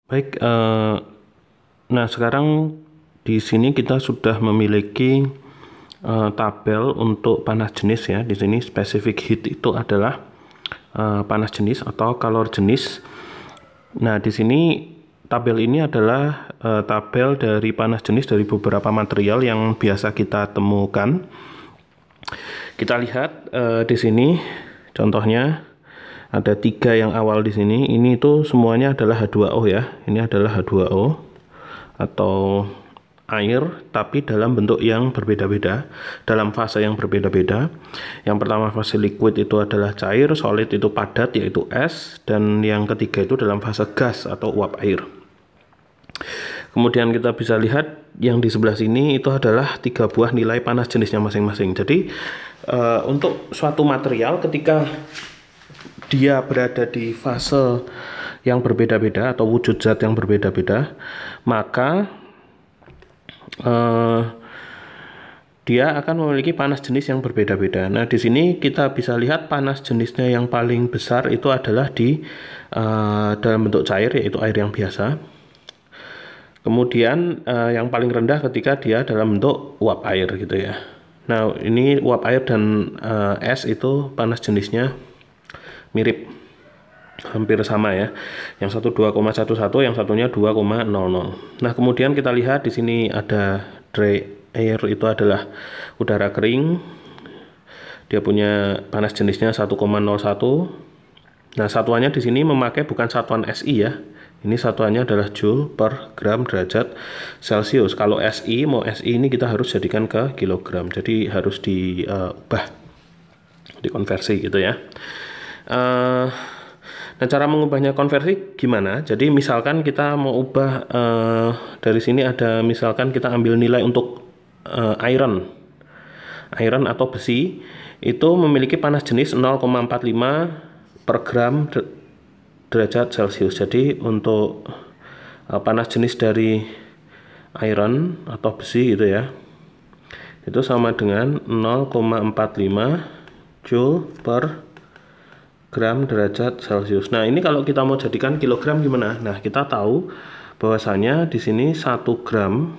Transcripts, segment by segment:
Baik, nah sekarang di sini kita sudah memiliki tabel untuk panas jenis ya. Di sini specific heat itu adalah panas jenis atau kalor jenis. Nah, di sini tabel ini adalah tabel dari panas jenis dari beberapa material yang biasa kita temukan. Kita lihat di sini contohnya. Ada 3 yang awal di sini. Ini itu semuanya adalah H2O ya. Ini adalah H2O atau air, tapi dalam bentuk yang berbeda-beda, dalam fase yang berbeda-beda. Yang pertama fase liquid itu adalah cair, solid itu padat yaitu es, dan yang ketiga itu dalam fase gas atau uap air. Kemudian kita bisa lihat yang di sebelah sini itu adalah 3 buah nilai panas jenisnya masing-masing. Jadi untuk suatu material ketika dia berada di fase yang berbeda-beda atau wujud zat yang berbeda-beda, maka dia akan memiliki panas jenis yang berbeda-beda. Nah, di sini kita bisa lihat panas jenisnya yang paling besar itu adalah di dalam bentuk cair, yaitu air yang biasa. Kemudian yang paling rendah ketika dia dalam bentuk uap air gitu ya. Nah, ini uap air dan es itu panas jenisnya mirip, hampir sama ya. Yang satu 2,11, yang satunya 2,00. Nah, kemudian kita lihat di sini ada dry air, itu adalah udara kering. Dia punya panas jenisnya 1,01. Nah, satuannya di sini memakai bukan satuan SI ya. Ini satuannya adalah Joule per gram derajat Celcius. Kalau SI, mau SI ini kita harus jadikan ke kilogram. Jadi harus diubah, dikonversi gitu ya. Nah, cara mengubahnya konversi gimana? Jadi misalkan kita mau ubah dari sini ada, misalkan kita ambil nilai untuk iron atau besi, itu memiliki panas jenis 0,45 per gram derajat Celcius. Jadi untuk panas jenis dari iron atau besi itu ya, itu sama dengan 0,45 Joule per gram derajat Celcius. Nah, ini kalau kita mau jadikan kilogram gimana? Nah, kita tahu bahwasanya di sini 1 gram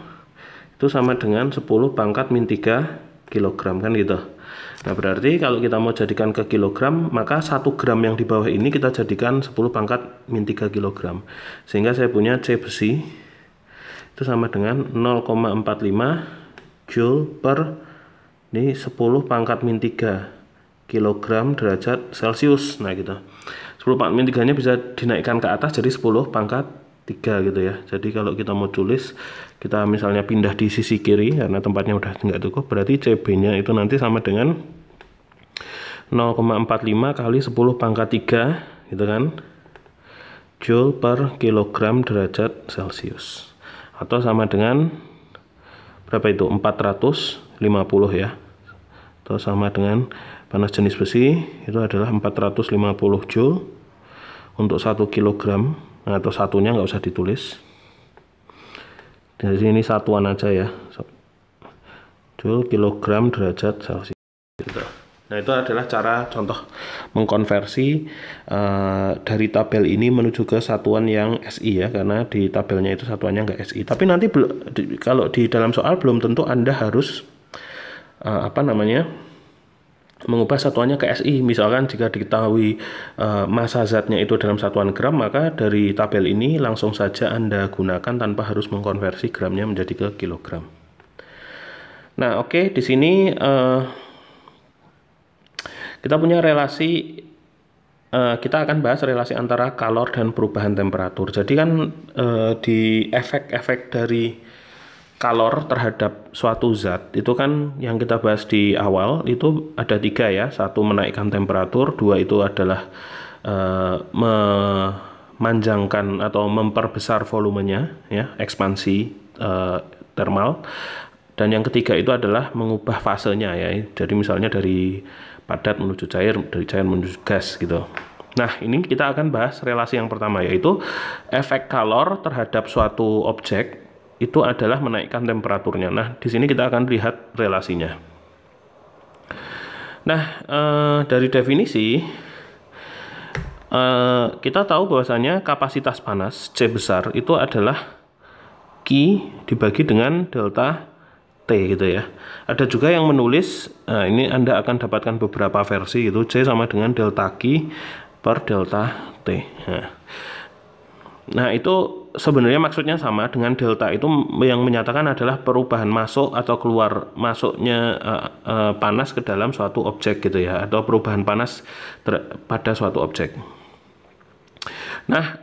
itu sama dengan 10 pangkat min 3 kilogram kan gitu. Nah, berarti kalau kita mau jadikan ke kilogram, maka 1 gram yang di bawah ini kita jadikan 10 pangkat min 3 kilogram. Sehingga saya punya C besi itu sama dengan 0,45 Joule per ini 10 pangkat min 3 kilogram derajat Celcius. Nah gitu, 10 pangkat min 3 nya bisa dinaikkan ke atas jadi 10 pangkat 3 gitu ya. Jadi kalau kita mau tulis, kita misalnya pindah di sisi kiri karena tempatnya udah nggak cukup, berarti CB nya itu nanti sama dengan 0,45 kali 10 pangkat 3 gitu kan, Joule per kilogram derajat Celcius, atau sama dengan berapa itu, 450 ya, atau sama dengan panas jenis besi itu adalah 450 Joule untuk 1 kilogram. Nah, atau satunya nggak usah ditulis, dari sini satuan aja ya, Joule kilogram derajat Celcius gitu. Nah, itu adalah cara contoh mengkonversi dari tabel ini menuju ke satuan yang SI ya, karena di tabelnya itu satuannya nggak SI. Tapi nanti kalau di dalam soal belum tentu Anda harus mengubah satuannya ke SI. Misalkan jika diketahui massa zatnya itu dalam satuan gram, maka dari tabel ini langsung saja Anda gunakan tanpa harus mengkonversi gramnya menjadi ke kilogram. Nah, oke, di sini kita punya relasi, kita akan bahas relasi antara kalor dan perubahan temperatur. Jadi kan di efek-efek dari kalor terhadap suatu zat itu kan yang kita bahas di awal itu ada 3 ya. 1 menaikkan temperatur, 2 itu adalah memanjangkan atau memperbesar volumenya ya, ekspansi thermal. Dan yang ketiga itu adalah mengubah fasenya ya. Jadi misalnya dari padat menuju cair, dari cair menuju gas gitu. Nah, ini kita akan bahas relasi yang pertama, yaitu efek kalor terhadap suatu objek itu adalah menaikkan temperaturnya. Nah, di sini kita akan lihat relasinya. Nah, dari definisi kita tahu bahwasanya kapasitas panas C besar itu adalah Q dibagi dengan delta T gitu ya. Ada juga yang menulis, ini Anda akan dapatkan beberapa versi gitu, C sama dengan delta Q per delta T. Nah itu sebenarnya maksudnya sama dengan delta, itu yang menyatakan adalah perubahan masuk atau keluar masuknya panas ke dalam suatu objek gitu ya, atau perubahan panas pada suatu objek. Nah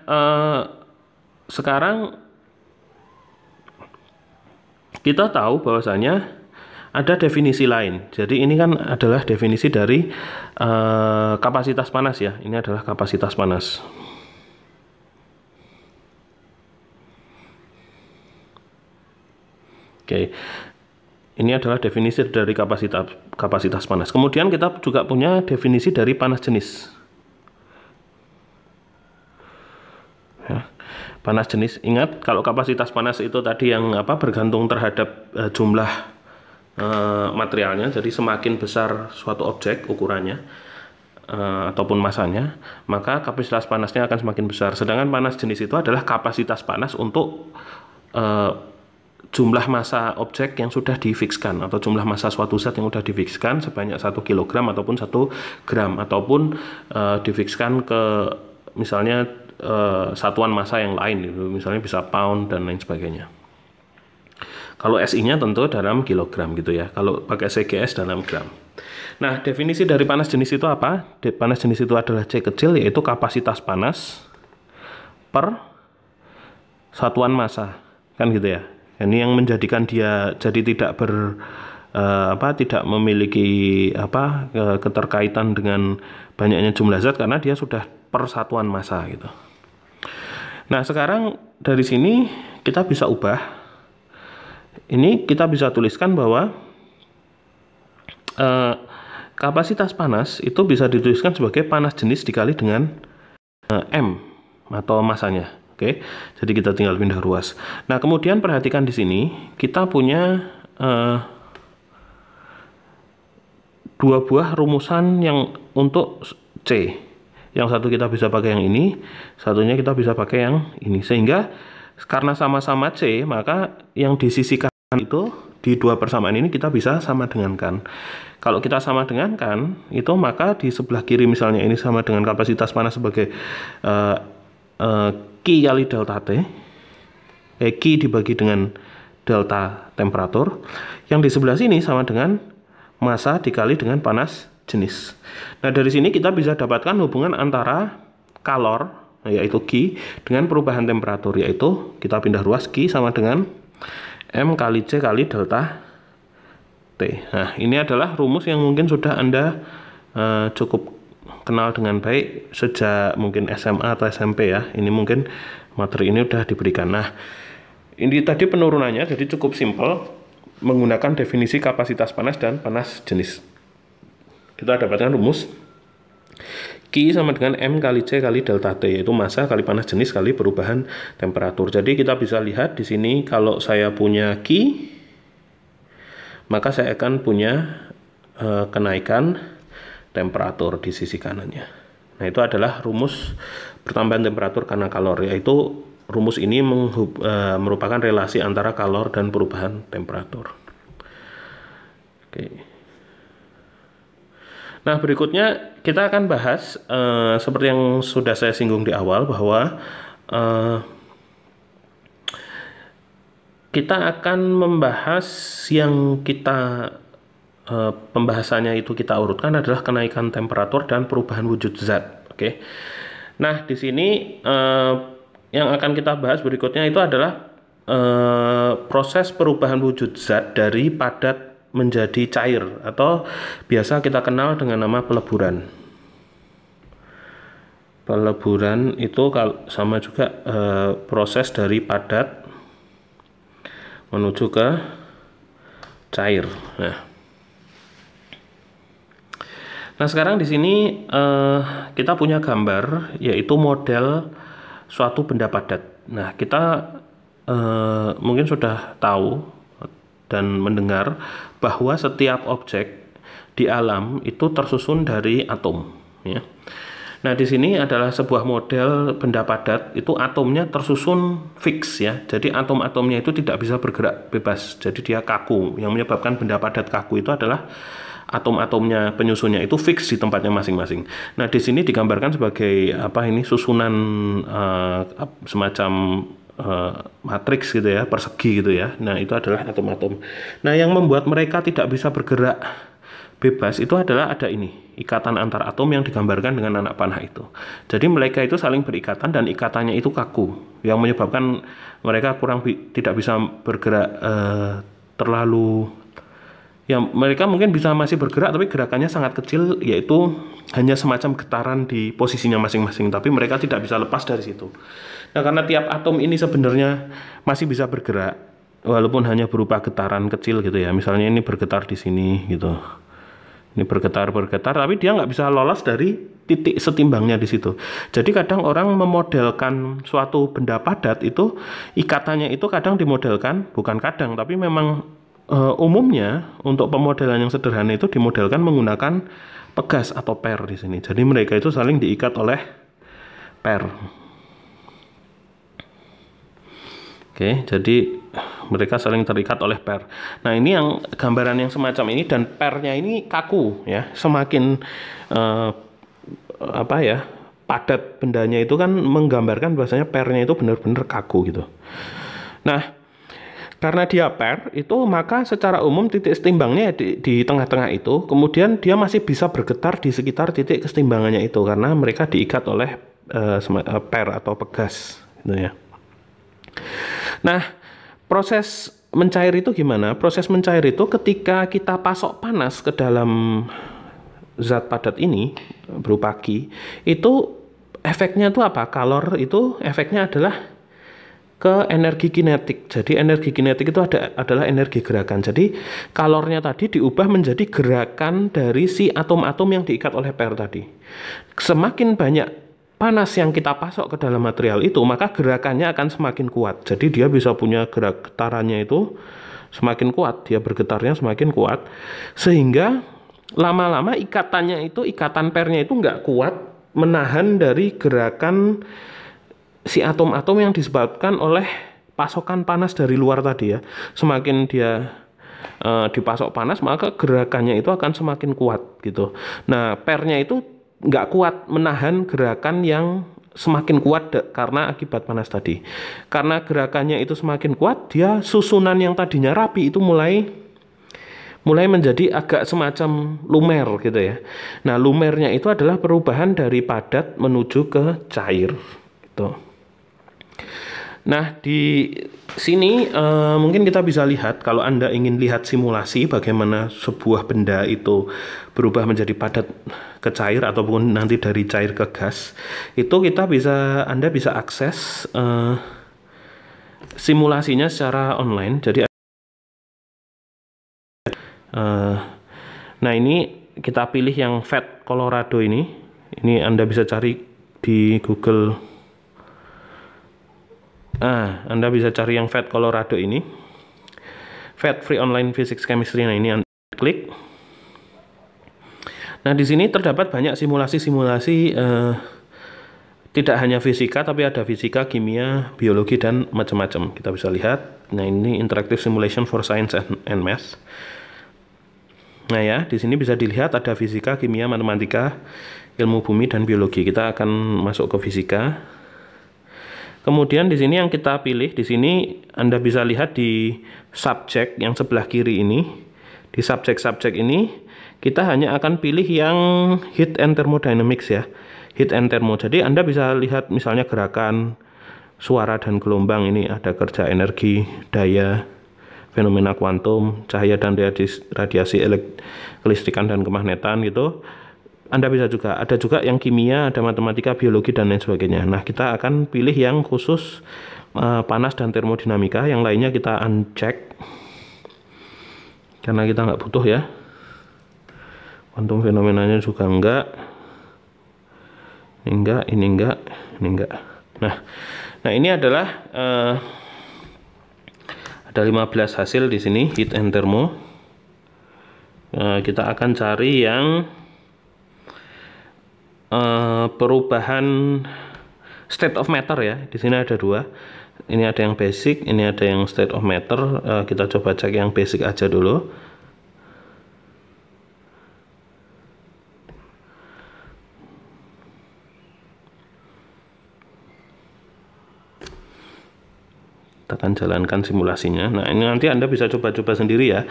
sekarang kita tahu bahwasanya ada definisi lain. Jadi ini kan adalah definisi dari kapasitas panas ya. Ini adalah kapasitas panas. Oke, ini adalah definisi dari kapasitas panas. Kemudian kita juga punya definisi dari panas jenis. Ya, panas jenis. Ingat kalau kapasitas panas itu tadi yang bergantung terhadap jumlah materialnya. Jadi semakin besar suatu objek ukurannya ataupun masanya, maka kapasitas panasnya akan semakin besar. Sedangkan panas jenis itu adalah kapasitas panas untuk jumlah massa objek yang sudah difikskan, atau jumlah massa suatu zat yang sudah difikskan sebanyak 1 kg ataupun 1 gram, ataupun difikskan ke misalnya satuan massa yang lain gitu, misalnya bisa pound dan lain sebagainya. Kalau SI-nya tentu dalam kilogram gitu ya, kalau pakai CGS dalam gram. Nah, definisi dari panas jenis itu apa? Panas jenis itu adalah C kecil, yaitu kapasitas panas per satuan massa, kan gitu ya. Ini yang menjadikan dia jadi tidak tidak memiliki keterkaitan dengan banyaknya jumlah zat, karena dia sudah per satuan massa gitu. Nah, sekarang dari sini kita bisa ubah. Ini kita bisa tuliskan bahwa kapasitas panas itu bisa dituliskan sebagai panas jenis dikali dengan M atau massanya. Oke, jadi kita tinggal pindah ruas. Nah, kemudian perhatikan di sini kita punya dua buah rumusan yang untuk C. Yang satu kita bisa pakai yang ini, satunya kita bisa pakai yang ini. Sehingga karena sama-sama C, maka yang di sisi kanan itu di dua persamaan ini kita bisa sama dengankan. Kalau kita sama dengankan itu, maka di sebelah kiri misalnya ini sama dengan kapasitas panas sebagai Q kali delta T, Q dibagi dengan delta temperatur. Yang di sebelah sini sama dengan massa dikali dengan panas jenis. Nah, dari sini kita bisa dapatkan hubungan antara kalor, yaitu Q, dengan perubahan temperatur, yaitu kita pindah ruas Q sama dengan M kali C kali delta T. Nah, ini adalah rumus yang mungkin sudah Anda cukup kenal dengan baik sejak mungkin SMA atau SMP ya. Ini mungkin materi ini sudah diberikan. Nah, ini tadi penurunannya jadi cukup simpel menggunakan definisi kapasitas panas dan panas jenis. Kita dapatkan rumus Q sama dengan M kali C kali delta T, yaitu massa kali panas jenis kali perubahan temperatur. Jadi kita bisa lihat di sini kalau saya punya Q, maka saya akan punya kenaikan temperatur di sisi kanannya. Nah, itu adalah rumus pertambahan temperatur karena kalor, yaitu rumus ini merupakan relasi antara kalor dan perubahan temperatur. Oke. Nah, berikutnya kita akan bahas seperti yang sudah saya singgung di awal, bahwa kita akan membahas yang kita pembahasannya itu kita urutkan adalah kenaikan temperatur dan perubahan wujud zat. Oke. Nah, di sini yang akan kita bahas berikutnya itu adalah proses perubahan wujud zat dari padat menjadi cair, atau biasa kita kenal dengan nama peleburan. Peleburan itu sama juga proses dari padat menuju ke cair. Nah, sekarang di sini kita punya gambar, yaitu model suatu benda padat. Nah, kita mungkin sudah tahu dan mendengar bahwa setiap objek di alam itu tersusun dari atom. Ya. Nah, di sini adalah sebuah model benda padat, itu atomnya tersusun fix ya. Jadi atom-atomnya itu tidak bisa bergerak bebas. Jadi dia kaku. Yang menyebabkan benda padat kaku itu adalah atom-atomnya penyusunnya itu fix di tempatnya masing-masing. Nah, di sini digambarkan sebagai apa ini susunan semacam matriks gitu ya, persegi gitu ya. Nah, itu adalah atom-atom. Nah, yang membuat mereka tidak bisa bergerak bebas itu adalah ada ini, ikatan antar atom yang digambarkan dengan anak panah itu. Jadi mereka itu saling berikatan dan ikatannya itu kaku, yang menyebabkan mereka tidak bisa bergerak terlalu. Ya, mereka mungkin bisa masih bergerak tapi gerakannya sangat kecil, yaitu hanya semacam getaran di posisinya masing-masing, tapi mereka tidak bisa lepas dari situ. Nah, karena tiap atom ini sebenarnya masih bisa bergerak walaupun hanya berupa getaran kecil gitu ya. Misalnya ini bergetar di sini gitu. Ini bergetar, tapi dia nggak bisa lolos dari titik setimbangnya di situ. Jadi kadang orang memodelkan suatu benda padat itu, ikatannya itu kadang dimodelkan, bukan kadang, tapi memang umumnya untuk pemodelan yang sederhana itu dimodelkan menggunakan pegas atau per di sini. Jadi mereka itu saling diikat oleh per. Oke, jadi mereka saling terikat oleh per. Nah, ini yang gambaran yang semacam ini, dan pernya ini kaku ya. Semakin apa ya, padat bendanya itu kan menggambarkan bahwasanya pernya itu benar-benar kaku gitu. Nah, karena dia per itu, maka secara umum titik setimbangnya di tengah-tengah itu, kemudian dia masih bisa bergetar di sekitar titik kesetimbangannya itu karena mereka diikat oleh per atau pegas gitu ya. Nah, proses mencair itu gimana? Proses mencair itu ketika kita pasok panas ke dalam zat padat ini berupa Ki, itu efeknya itu apa? Kalor itu efeknya adalah ke energi kinetik. Jadi energi kinetik itu adalah energi gerakan. Jadi kalornya tadi diubah menjadi gerakan dari si atom-atom yang diikat oleh per tadi. Semakin banyak panas yang kita pasok ke dalam material itu, maka gerakannya akan semakin kuat. Jadi dia bisa punya getarannya itu semakin kuat, dia bergetarnya semakin kuat, sehingga lama-lama ikatannya itu, ikatan pernya itu nggak kuat menahan dari gerakan si atom-atom yang disebabkan oleh pasokan panas dari luar tadi ya. Semakin dia dipasok panas, maka gerakannya itu akan semakin kuat gitu. Nah, pernya itu nggak kuat menahan gerakan yang semakin kuat karena akibat panas tadi. Karena gerakannya itu semakin kuat, dia susunan yang tadinya rapi itu mulai menjadi agak semacam lumer gitu ya. Nah, lumernya itu adalah perubahan dari padat menuju ke cair gitu. Nah, di sini mungkin kita bisa lihat, kalau Anda ingin lihat simulasi bagaimana sebuah benda itu berubah menjadi padat ke cair ataupun nanti dari cair ke gas, itu Anda bisa akses simulasinya secara online. Jadi nah, ini kita pilih yang FET Colorado ini Anda bisa cari di Google. Anda bisa cari yang FET Colorado ini, FET Free Online Physics Chemistry. Nah, ini Anda klik. Nah, di sini terdapat banyak simulasi-simulasi, tidak hanya fisika, tapi ada fisika, kimia, biologi, dan macam-macam. Kita bisa lihat. Nah, ini Interactive Simulation for Science and Math. Nah ya, di sini bisa dilihat ada fisika, kimia, matematika, ilmu bumi, dan biologi. Kita akan masuk ke fisika. Kemudian di sini yang kita pilih, di sini Anda bisa lihat di subjek yang sebelah kiri ini. Di subjek-subjek ini kita hanya akan pilih yang heat and thermodynamics ya. Heat and thermo. Jadi Anda bisa lihat misalnya gerakan suara dan gelombang, ini ada kerja energi, daya, fenomena kuantum, cahaya dan radiasi kelistrikan dan kemagnetan gitu. Anda bisa juga, ada juga yang kimia, ada matematika, biologi, dan lain sebagainya. Nah, kita akan pilih yang khusus panas dan termodinamika. Yang lainnya kita uncheck karena kita nggak butuh ya. Kuantum fenomenanya juga enggak. Ini enggak, ini enggak, ini enggak. Nah ini adalah ada 15 hasil di sini heat and thermo. Kita akan cari yang perubahan state of matter ya. Di sini ada dua. Ini ada yang basic, ini ada yang state of matter. Kita coba cek yang basic aja dulu. Kita akan jalankan simulasinya. Nah, ini nanti Anda bisa coba-coba sendiri ya.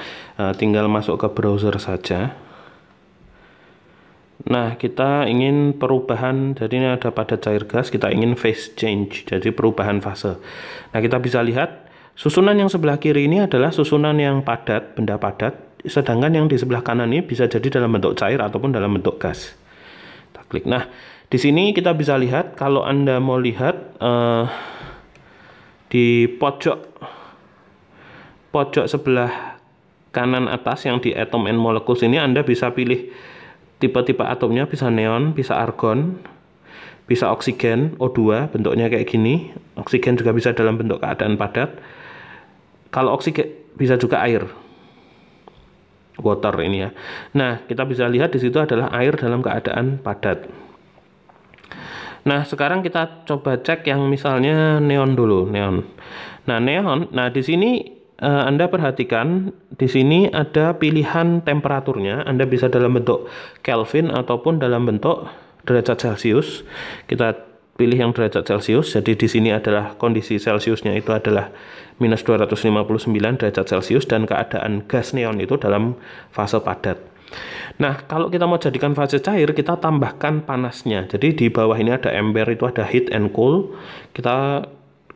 Tinggal masuk ke browser saja. Nah, kita ingin perubahan, jadi ini ada pada cair gas, kita ingin phase change, jadi perubahan fase. Nah, kita bisa lihat susunan yang sebelah kiri ini adalah susunan yang padat, benda padat, sedangkan yang di sebelah kanan ini bisa jadi dalam bentuk cair ataupun dalam bentuk gas. Kita klik. Nah, di sini kita bisa lihat, kalau Anda mau lihat di pojok sebelah kanan atas yang di atom and molecules ini, Anda bisa pilih tipe-tipe atomnya, bisa neon, bisa argon, bisa oksigen, O2, bentuknya kayak gini. Oksigen juga bisa dalam bentuk keadaan padat. Kalau oksigen bisa juga air, water ini ya. Nah, kita bisa lihat di situ adalah air dalam keadaan padat. Nah, sekarang kita coba cek yang misalnya neon dulu, neon. Nah, neon, nah di sini Anda perhatikan di sini ada pilihan temperaturnya. Anda bisa dalam bentuk Kelvin ataupun dalam bentuk derajat Celcius. Kita pilih yang derajat Celcius. Jadi di sini adalah kondisi Celciusnya itu adalah minus 259 derajat Celcius dan keadaan gas neon itu dalam fase padat. Nah, kalau kita mau jadikan fase cair, kita tambahkan panasnya. Jadi di bawah ini ada ember, itu ada heat and cool.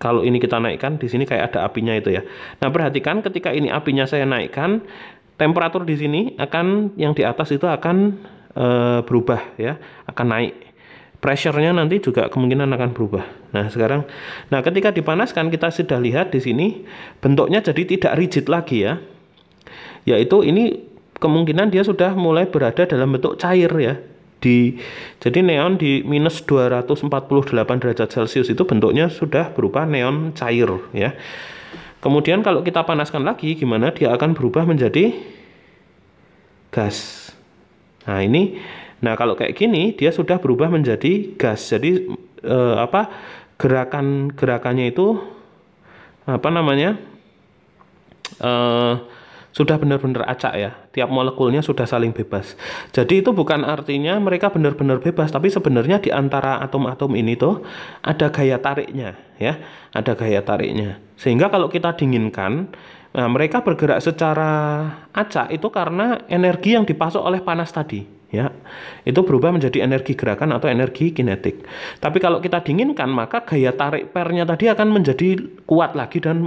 Kalau ini kita naikkan, di sini kayak ada apinya itu ya. Nah, perhatikan ketika ini apinya saya naikkan, temperatur di sini akan, yang di atas itu akan berubah ya, akan naik. Pressure-nya nanti juga kemungkinan akan berubah. Nah, sekarang, nah ketika dipanaskan, kita sudah lihat di sini bentuknya jadi tidak rigid lagi ya. Yaitu ini kemungkinan dia sudah mulai berada dalam bentuk cair ya. Jadi neon di minus 248 derajat Celcius itu bentuknya sudah berupa neon cair ya. Kemudian kalau kita panaskan lagi, gimana? Dia akan berubah menjadi gas. Nah ini, nah kalau kayak gini dia sudah berubah menjadi gas. Jadi gerakannya itu apa namanya? Sudah benar-benar acak ya, tiap molekulnya sudah saling bebas. Jadi itu bukan artinya mereka benar-benar bebas, tapi sebenarnya di antara atom-atom ini tuh ada gaya tariknya ya, ada gaya tariknya. Sehingga kalau kita dinginkan, nah mereka bergerak secara acak itu karena energi yang dipasok oleh panas tadi ya. Itu berubah menjadi energi gerakan atau energi kinetik. Tapi kalau kita dinginkan, maka gaya tarik pernya tadi akan menjadi kuat lagi dan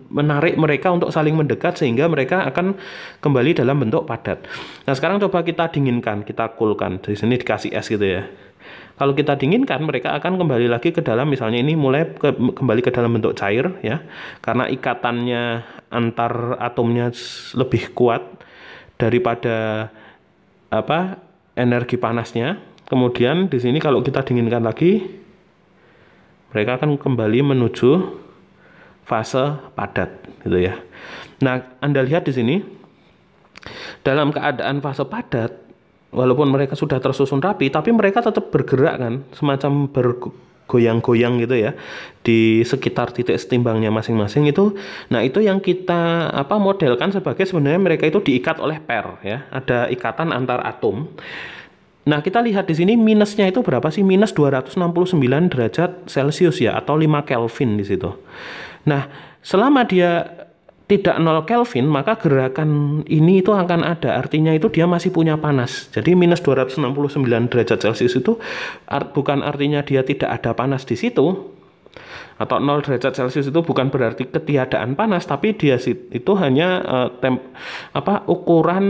menarik mereka untuk saling mendekat sehingga mereka akan kembali dalam bentuk padat. Nah, sekarang coba kita dinginkan, kita coolkan. Di sini dikasih es gitu ya. Kalau kita dinginkan, mereka akan kembali lagi ke dalam, misalnya ini mulai kembali ke dalam bentuk cair ya. Karena ikatannya antar atomnya lebih kuat daripada energi panasnya. Kemudian di sini kalau kita dinginkan lagi, mereka akan kembali menuju fase padat gitu ya. Nah, Anda lihat di sini dalam keadaan fase padat, walaupun mereka sudah tersusun rapi, tapi mereka tetap bergerak kan, semacam bergoyang-goyang gitu ya di sekitar titik setimbangnya masing-masing itu. Nah, itu yang kita modelkan sebagai sebenarnya mereka itu diikat oleh pair ya, ada ikatan antar atom. Nah, kita lihat di sini minusnya itu berapa sih? Minus 269 derajat Celcius ya, atau 5 Kelvin di situ. Nah, selama dia tidak 0 Kelvin, maka gerakan ini itu akan ada. Artinya itu dia masih punya panas. Jadi minus 269 derajat Celcius itu bukan artinya dia tidak ada panas di situ. Atau 0 derajat Celcius itu bukan berarti ketiadaan panas, tapi dia itu hanya ukuran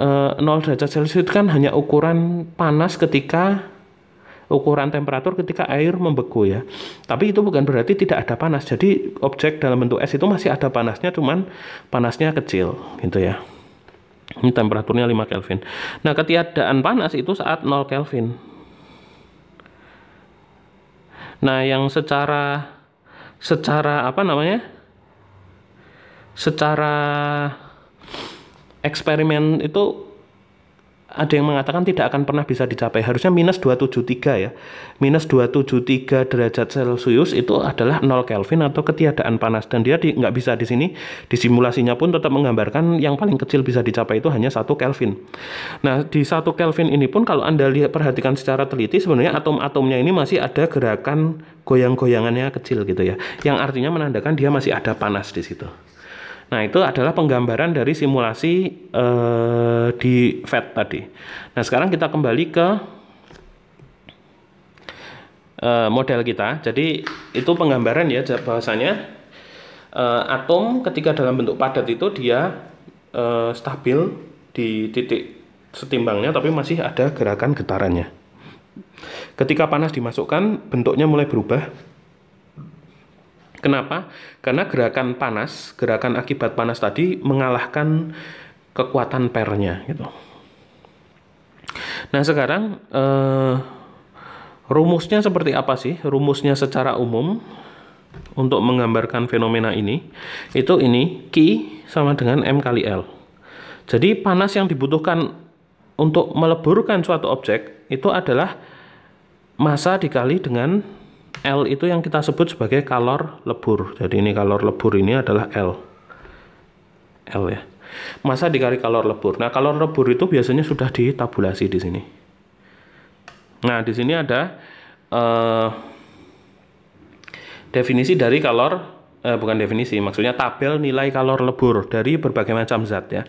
0 derajat Celcius itu kan hanya ukuran panas ketika ukuran temperatur ketika air membeku ya. Tapi itu bukan berarti tidak ada panas. Jadi objek dalam bentuk es itu masih ada panasnya, cuman panasnya kecil gitu ya. Ini temperaturnya 5 Kelvin. Nah, ketiadaan panas itu saat 0 Kelvin. Nah, yang secara secara eksperimen itu ada yang mengatakan tidak akan pernah bisa dicapai. Harusnya minus 273 ya. Minus 273 derajat Celcius itu adalah 0 Kelvin atau ketiadaan panas. Dan dia nggak bisa di sini, di simulasinya pun tetap menggambarkan yang paling kecil bisa dicapai itu hanya 1 Kelvin. Nah, di 1 Kelvin ini pun kalau Anda perhatikan secara teliti, sebenarnya atom-atomnya ini masih ada gerakan goyang-goyangannya kecil gitu ya. Yang artinya menandakan dia masih ada panas di situ. Nah, itu adalah penggambaran dari simulasi di FET tadi. Nah, sekarang kita kembali ke model kita. Jadi, itu penggambaran ya, bahwasanya atom ketika dalam bentuk padat itu dia stabil di titik setimbangnya, tapi masih ada gerakan getarannya. Ketika panas dimasukkan, bentuknya mulai berubah. Kenapa? Karena gerakan panas, gerakan akibat panas tadi mengalahkan kekuatan pairnya gitu. Nah, sekarang rumusnya seperti apa sih? Rumusnya secara umum untuk menggambarkan fenomena ini, itu ini Q sama dengan M kali L. Jadi panas yang dibutuhkan untuk meleburkan suatu objek itu adalah massa dikali dengan L itu yang kita sebut sebagai kalor lebur. Jadi ini kalor lebur ini adalah L ya. Massa dikali kalor lebur. Nah, kalor lebur itu biasanya sudah ditabulasi di sini. Nah, di sini ada definisi dari kalor, bukan definisi, maksudnya tabel nilai kalor lebur dari berbagai macam zat ya.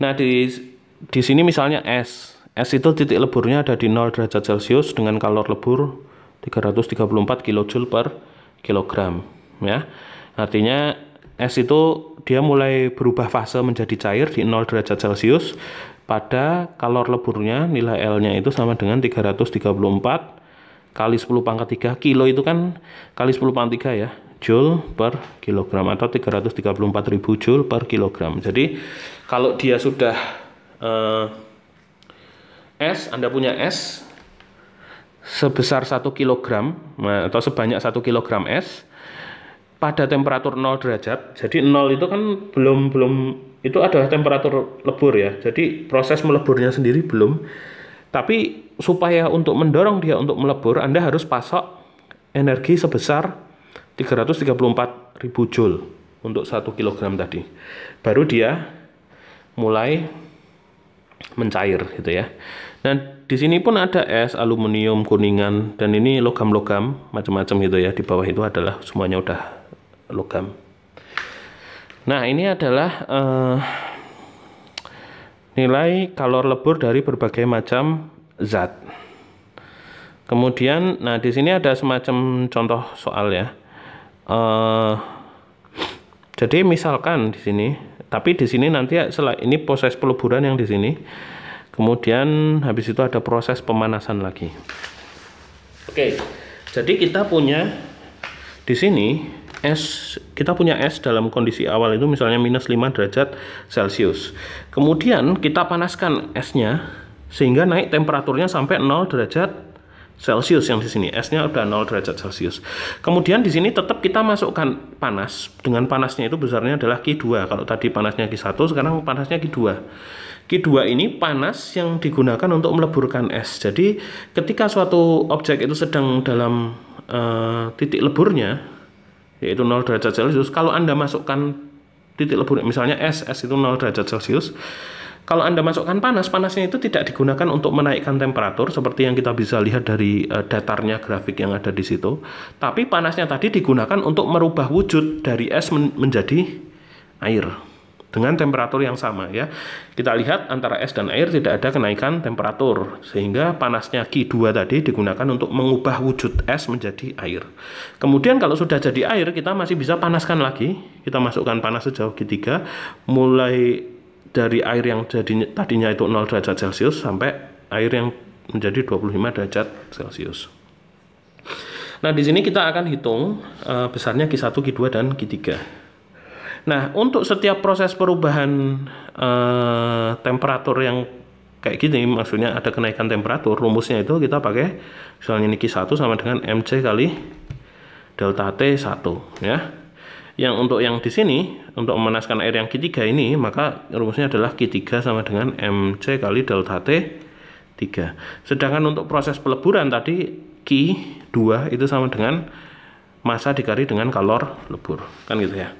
Nah, di sini misalnya S itu titik leburnya ada di 0 derajat Celcius dengan kalor lebur 334 kJ per kilogram ya. Artinya S itu dia mulai berubah fase menjadi cair di 0 derajat Celcius pada kalor leburnya, nilai L-nya itu sama dengan 334 kali 10 pangkat 3. Kilo itu kan kali 10 pangkat 3 ya, joule per kilogram atau 334.000 joule per kilogram. Jadi kalau dia sudah S, Anda punya S sebesar 1 kg atau sebanyak 1 kg S pada temperatur 0 derajat. Jadi 0 itu kan belum itu adalah temperatur lebur ya. Jadi proses meleburnya sendiri belum. Tapi supaya untuk mendorong dia untuk melebur, Anda harus pasok energi sebesar 334.000 joule untuk 1 kg tadi. Baru dia mulai mencair gitu ya. Nah, di sini pun ada es, aluminium, kuningan, dan ini logam-logam macam-macam gitu ya. Di bawah itu adalah semuanya udah logam. Nah, ini adalah nilai kalor lebur dari berbagai macam zat. Kemudian, nah di sini ada semacam contoh soal ya. Jadi misalkan di sini, tapi di sini nanti ini proses peleburan yang di sini. Kemudian habis itu ada proses pemanasan lagi. Oke, jadi kita punya di sini kita punya es dalam kondisi awal itu misalnya minus 5 derajat Celcius. Kemudian kita panaskan esnya sehingga naik temperaturnya sampai 0 derajat Celcius yang di sini. Esnya udah 0 derajat Celcius. Kemudian di sini tetap kita masukkan panas. Dengan panasnya itu besarnya adalah Q2. Kalau tadi panasnya Q1, sekarang panasnya Q2. Q2 ini panas yang digunakan untuk meleburkan es. Jadi ketika suatu objek itu sedang dalam titik leburnya, yaitu 0 derajat Celcius, kalau Anda masukkan titik lebur, misalnya es itu 0 derajat Celcius, kalau Anda masukkan panasnya itu tidak digunakan untuk menaikkan temperatur seperti yang kita bisa lihat dari datarnya grafik yang ada di situ. Tapi panasnya tadi digunakan untuk merubah wujud dari es menjadi air dengan temperatur yang sama ya. Kita lihat antara es dan air tidak ada kenaikan temperatur, sehingga panasnya Q2 tadi digunakan untuk mengubah wujud es menjadi air. Kemudian kalau sudah jadi air, kita masih bisa panaskan lagi. Kita masukkan panas sejauh Q3, mulai dari air yang tadinya itu 0 derajat Celcius sampai air yang menjadi 25 derajat Celcius. Nah, di sini kita akan hitung besarnya Q1, Q2, dan Q3. Nah, untuk setiap proses perubahan temperatur yang kayak gini, maksudnya ada kenaikan temperatur, rumusnya itu kita pakai, misalnya ini Q1 sama dengan MC kali delta T1 ya. Yang untuk yang di sini, untuk memanaskan air yang Q3 ini, maka rumusnya adalah Q3 sama dengan MC kali delta T3. Sedangkan untuk proses peleburan tadi, Q2 itu sama dengan massa dikali dengan kalor lebur, kan gitu ya.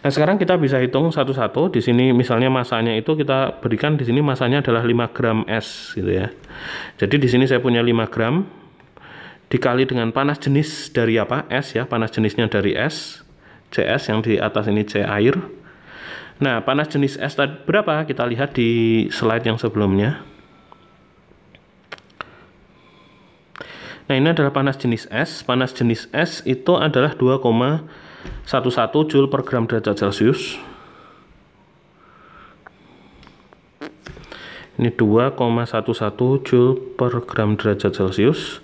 Nah, sekarang kita bisa hitung satu-satu. Di sini misalnya masanya itu kita berikan, di sini masanya adalah 5 gram S gitu ya. Jadi di sini saya punya 5 gram dikali dengan panas jenis dari apa? S ya, panas jenisnya dari S, CS, yang di atas ini C air. Nah, panas jenis S tadi berapa? Kita lihat di slide yang sebelumnya. Nah, ini adalah panas jenis S. Panas jenis S itu adalah 2,11 Joule per gram derajat Celcius. Ini 2,11 Joule per gram derajat Celcius.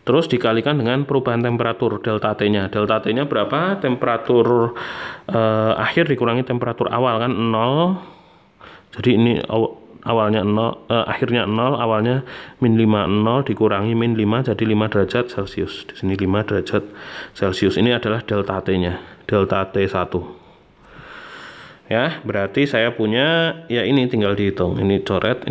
Terus dikalikan dengan perubahan temperatur delta T-nya. Delta T-nya berapa? Temperatur akhir dikurangi temperatur awal, kan 0. Jadi ini awalnya 0, akhirnya 0, awalnya min 5, 0 dikurangi min 5 jadi 5 derajat Celcius. Di sini 5 derajat Celcius. Ini adalah delta T-nya, delta T1. Ya, berarti saya punya, ya ini tinggal dihitung. Ini coret,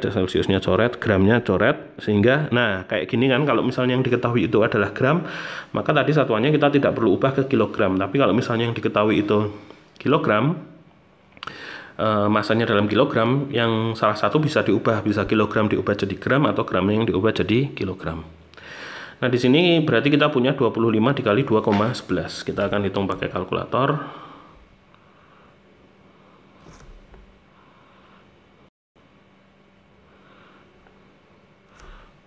Celciusnya coret, gramnya coret, sehingga nah kayak gini kan, kalau misalnya yang diketahui itu adalah gram, maka tadi satuannya kita tidak perlu ubah ke kilogram. Tapi kalau misalnya yang diketahui itu kilogram, masanya dalam kilogram, yang salah satu bisa diubah, bisa kilogram diubah jadi gram atau gramnya yang diubah jadi kilogram. Nah, di sini berarti kita punya 25 dikali 2,11. Kita akan hitung pakai kalkulator.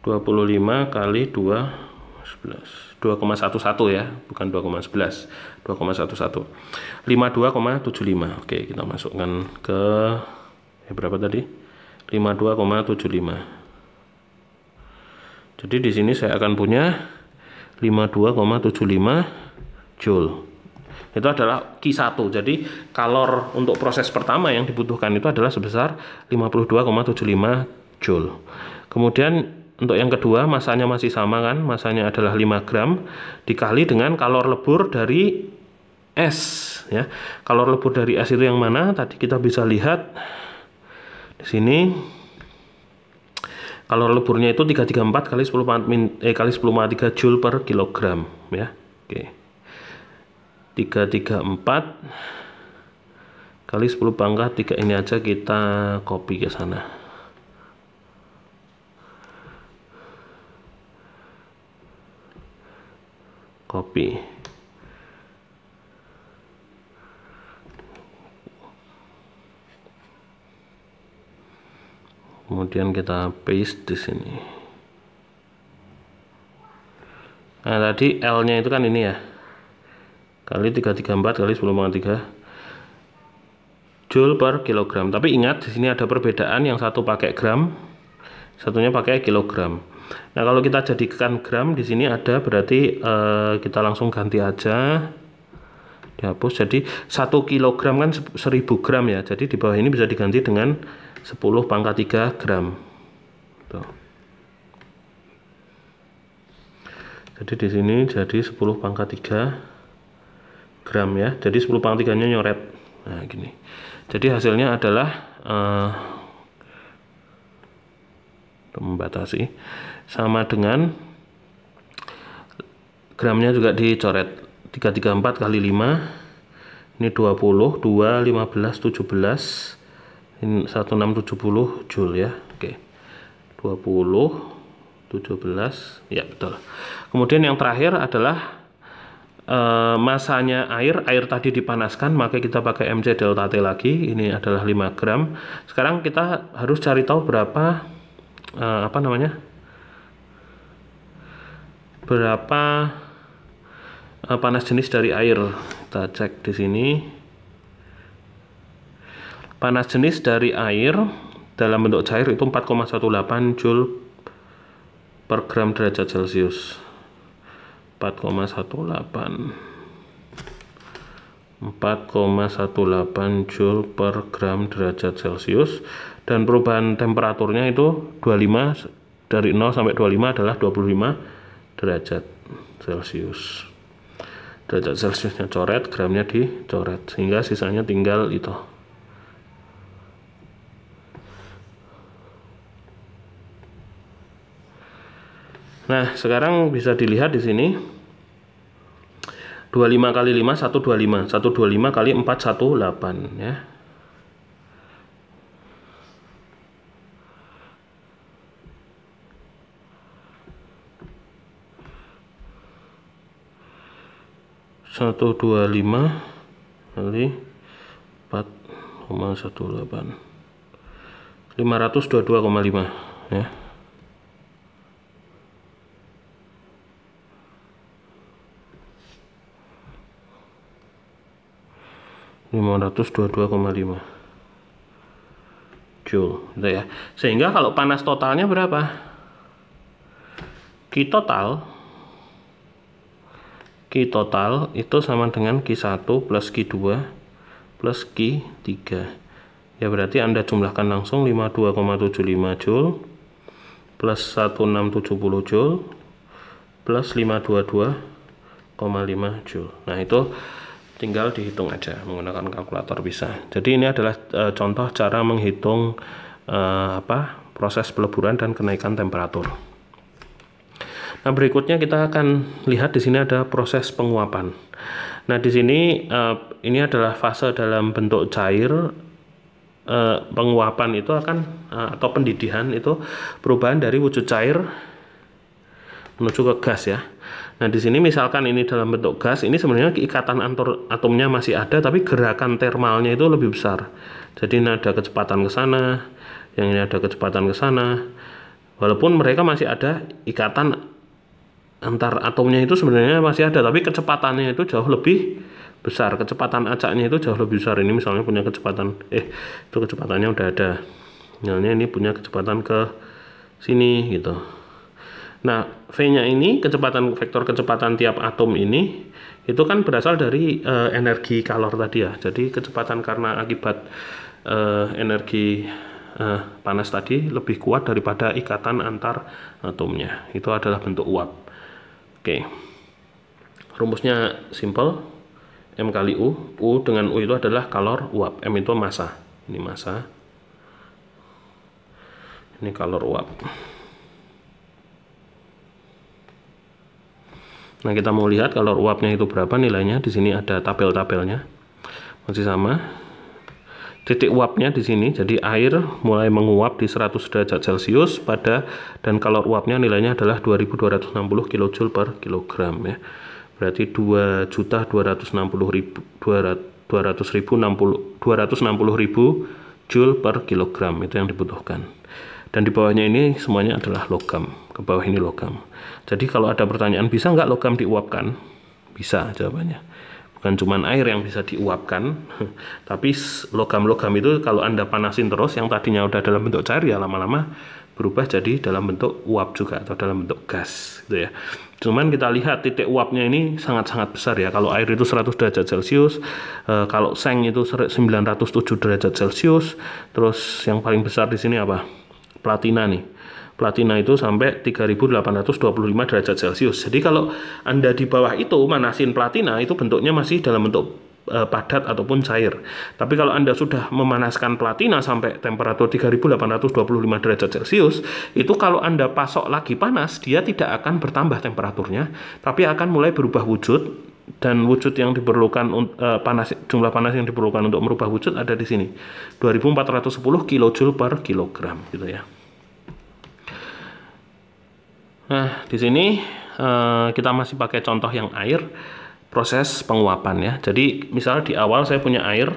25 kali 2,11 ya, bukan 2,11, 2,11, 52,75. Oke, kita masukkan ke berapa tadi? 52,75. Jadi di sini saya akan punya 52,75 Joule. Itu adalah Q1. Jadi kalor untuk proses pertama yang dibutuhkan itu adalah sebesar 52,75 Joule. Kemudian untuk yang kedua, masanya masih sama kan, masanya adalah 5 gram dikali dengan kalor lebur dari S ya. Kalor lebur dari S itu yang mana? Tadi kita bisa lihat di sini. Kalor leburnya itu 334 kali 10⁻³ Joule per kilogram ya. Oke. 334 kali 10⁻³ ini aja kita copy ke sana. Copy. Kemudian kita paste di sini. Nah, tadi L-nya itu kan ini ya. Kali 334 kali 10⁻³ Joule per kilogram. Tapi ingat di sini ada perbedaan, yang satu pakai gram, satunya pakai kilogram. Nah, kalau kita jadikan gram di sini ada, berarti kita langsung ganti aja, dihapus. Jadi 1 kilogram kan 1000 gram ya. Jadi di bawah ini bisa diganti dengan 10⁻³ gram. Tuh. Jadi di sini jadi 10⁻³ gram ya. Jadi 10⁻³ nyoret. Nah, gini. Jadi hasilnya adalah membatasi sama dengan gramnya juga dicoret, 334 kali 5 ini 20, 2, 15, 17, ini 1670 Joule ya. Oke, 20, 17 ya, betul. Kemudian yang terakhir adalah masanya air tadi dipanaskan, maka kita pakai MC delta T lagi, ini adalah 5 gram. Sekarang kita harus cari tahu berapa berapa panas jenis dari air. Kita cek di sini. Panas jenis dari air dalam bentuk cair itu 4,18 Joule per gram derajat Celcius. 4,18 Joule per gram derajat Celcius, dan perubahan temperaturnya itu 25, dari 0 sampai 25 adalah 25 derajat Celcius. derajat Celciusnya coret, gramnya dicoret, sehingga sisanya tinggal itu. Nah, sekarang bisa dilihat di sini 25 kali 5 125, 125 kali 4 18 ya. Satu dua lima kali 4,18 522,5 ya. 522,5 Joule gitu ya. Sehingga kalau panas totalnya berapa? Q total itu sama dengan Q1 plus Q2 plus Q3. Ya berarti Anda jumlahkan langsung 52,75 Joule plus 1670 Joule plus 522,5 Joule. Nah, itu tinggal dihitung aja menggunakan kalkulator bisa. Jadi ini adalah contoh cara menghitung proses peleburan dan kenaikan temperatur. Nah, berikutnya kita akan lihat di sini ada proses penguapan. Nah, di sini ini adalah fase dalam bentuk cair. Penguapan itu akan atau pendidihan itu perubahan dari wujud cair menuju ke gas ya. Nah, di sini misalkan ini dalam bentuk gas, ini sebenarnya ikatan antar atomnya masih ada, tapi gerakan termalnya itu lebih besar. Jadi ini ada kecepatan ke sana, yang ini ada kecepatan ke sana. Walaupun mereka masih ada ikatan antar atomnya itu sebenarnya masih ada, tapi kecepatannya itu jauh lebih besar. Kecepatan acaknya itu jauh lebih besar. Ini misalnya punya kecepatan, itu kecepatannya udah ada. Misalnya ini punya kecepatan ke sini gitu. Nah, V-nya ini vektor kecepatan tiap atom ini itu kan berasal dari energi kalor tadi ya. Jadi kecepatan karena akibat energi panas tadi lebih kuat daripada ikatan antar atomnya. Itu adalah bentuk uap. Oke. Rumusnya simple. M kali U. U dengan U itu adalah kalor uap. M itu massa. Ini massa. Ini kalor uap. Nah, kita mau lihat kalor uapnya itu berapa nilainya. Di sini ada tabel-tabelnya. Masih sama. Titik uapnya di sini. Jadi air mulai menguap di 100 derajat Celcius dan kalor uapnya nilainya adalah 2260 kJ per kilogram ya. Berarti 260.000 Joule per kilogram itu yang dibutuhkan. Dan di bawahnya ini semuanya adalah logam. Ke bawah ini logam. Jadi kalau ada pertanyaan, bisa nggak logam diuapkan? Bisa jawabannya. Bukan cuma air yang bisa diuapkan, tapi logam-logam itu kalau Anda panasin terus, yang tadinya udah dalam bentuk cair ya lama-lama berubah jadi dalam bentuk uap juga atau dalam bentuk gas gitu ya. Cuman kita lihat titik uapnya ini sangat-sangat besar ya. Kalau air itu 100 derajat Celcius, kalau seng itu 907 derajat Celcius, terus yang paling besar di sini apa? Platina nih. Platina itu sampai 3825 derajat Celcius. Jadi kalau Anda di bawah itu manasin platina, itu bentuknya masih dalam bentuk padat ataupun cair. Tapi kalau Anda sudah memanaskan platina sampai temperatur 3825 derajat Celcius, itu kalau Anda pasok lagi panas, dia tidak akan bertambah temperaturnya, tapi akan mulai berubah wujud. Dan wujud yang diperlukan jumlah panas yang diperlukan untuk merubah wujud ada di sini. 2410 kJ per kilogram gitu ya. Nah, di sini kita masih pakai contoh yang air, proses penguapan ya. Jadi, misal di awal saya punya air,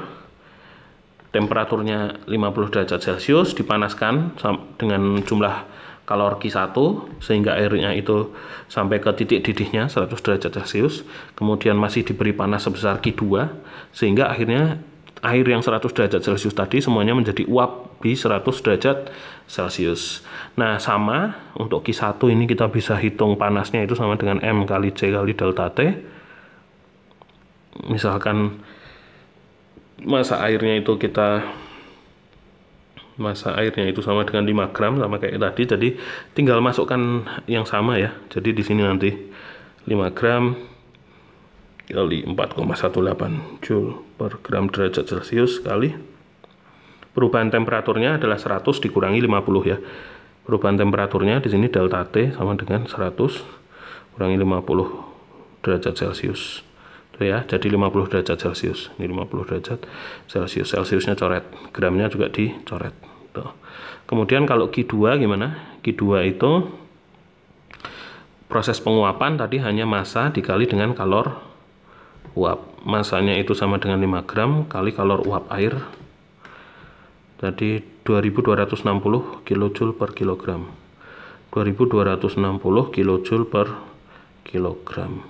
temperaturnya 50 derajat Celcius, dipanaskan dengan jumlah kalor Q1, sehingga airnya itu sampai ke titik didihnya 100 derajat Celcius, kemudian masih diberi panas sebesar Q2, sehingga akhirnya air yang 100 derajat Celcius tadi semuanya menjadi uap di 100 derajat Celcius. Nah, sama untuk Q1 ini kita bisa hitung panasnya itu sama dengan M kali C kali delta T. Misalkan massa airnya itu sama dengan 5 gram sama kayak tadi. Jadi tinggal masukkan yang sama ya. Jadi di sini nanti 5 gram kali 4,18 Joule per gram derajat Celcius kali perubahan temperaturnya adalah 100 dikurangi 50 ya. Perubahan temperaturnya di sini delta T sama dengan 100 kurangi 50 derajat Celcius. Tuh ya, jadi 50 derajat Celcius. Ini 50 derajat Celcius. Celciusnya coret, gramnya juga dicoret. Tuh. Kemudian kalau Q2 gimana? Q2 itu proses penguapan tadi hanya massa dikali dengan kalor uap. Masanya itu sama dengan 5 gram kali kalor uap air. Jadi 2260 kJ per kilogram. 2260 kJ per kilogram.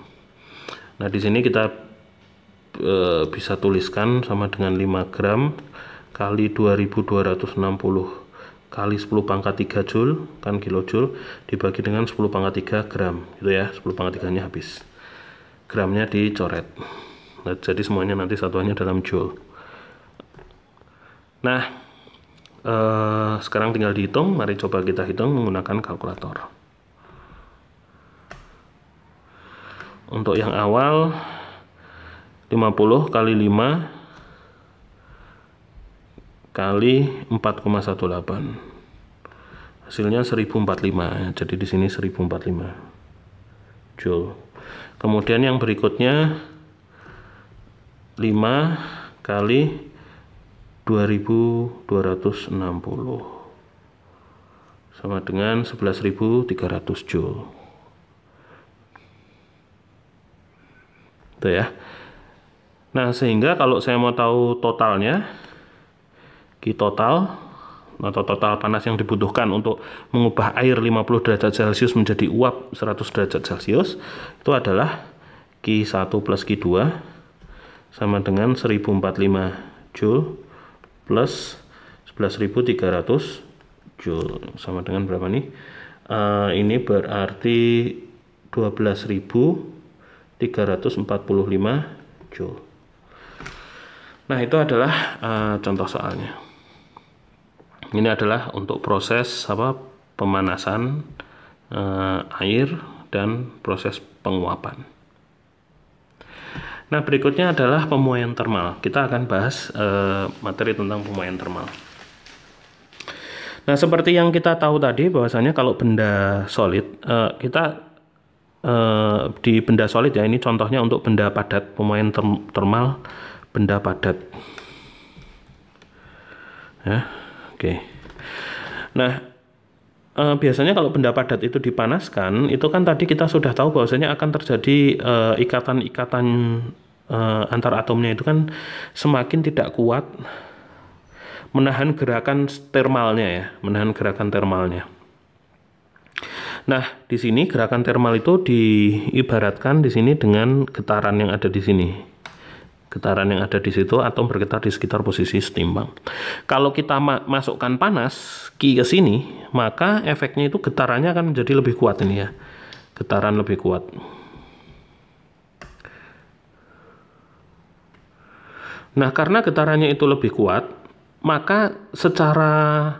Nah, di sini kita bisa tuliskan sama dengan 5 gram kali 2260 kali 10 pangkat 3 Joule kan kilojoule dibagi dengan 10 pangkat 3 gram gitu ya. 10 pangkat 3 nya habis, gramnya dicoret. Nah, jadi semuanya nanti satuannya dalam Joule. Nah, sekarang tinggal dihitung. Mari coba kita hitung menggunakan kalkulator. Untuk yang awal 50 kali 5 kali 4,18 hasilnya 1045. Jadi di sini 1045 Joule. Kemudian yang berikutnya 5 kali 2260 sama dengan 11.300 Joule. Itu ya. Nah, sehingga kalau saya mau tahu totalnya, Q total atau total panas yang dibutuhkan untuk mengubah air 50 derajat Celcius menjadi uap 100 derajat Celcius itu adalah Q1 plus Q2 sama dengan 1045 Joule plus 11.300 Joule sama dengan berapa nih? Ini berarti 12.345 Joule. Nah, itu adalah contoh soalnya. Ini adalah untuk proses pemanasan air dan proses penguapan. Nah, berikutnya adalah pemuaian termal. Kita akan bahas materi tentang pemuaian termal. Nah, seperti yang kita tahu tadi bahwasanya kalau benda solid, kita di benda solid ya, ini contohnya untuk benda padat, pemuaian termal benda padat. Ya, oke. Nah, biasanya kalau benda padat itu dipanaskan, itu kan tadi kita sudah tahu bahwasanya akan terjadi ikatan-ikatan antar atomnya itu kan semakin tidak kuat menahan gerakan termalnya ya, menahan gerakan termalnya. Nah, di sini gerakan termal itu diibaratkan di sini dengan getaran yang ada di sini. Getaran yang ada di situ, atom bergetar di sekitar posisi setimbang. Kalau kita masukkan panas Q ke sini, maka efeknya itu getarannya akan menjadi lebih kuat ini ya. Getaran lebih kuat. Nah, karena getarannya itu lebih kuat, maka secara